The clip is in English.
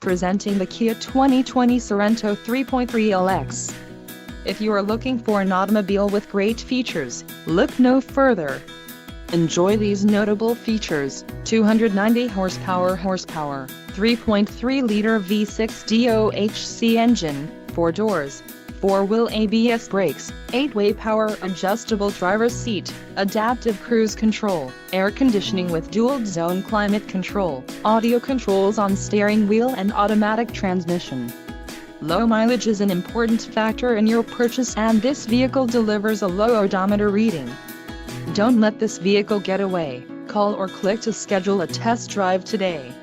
Presenting the Kia 2020 Sorento 3.3 LX. If you are looking for an automobile with great features, look no further. Enjoy these notable features: 290 horsepower, 3.3-liter V6 DOHC engine, 4 doors, 4-wheel ABS brakes, 8-way power adjustable driver's seat, adaptive cruise control, air conditioning with dual-zone climate control, audio controls on steering wheel and automatic transmission. Low mileage is an important factor in your purchase, and this vehicle delivers a low odometer reading. Don't let this vehicle get away. Call or click to schedule a test drive today.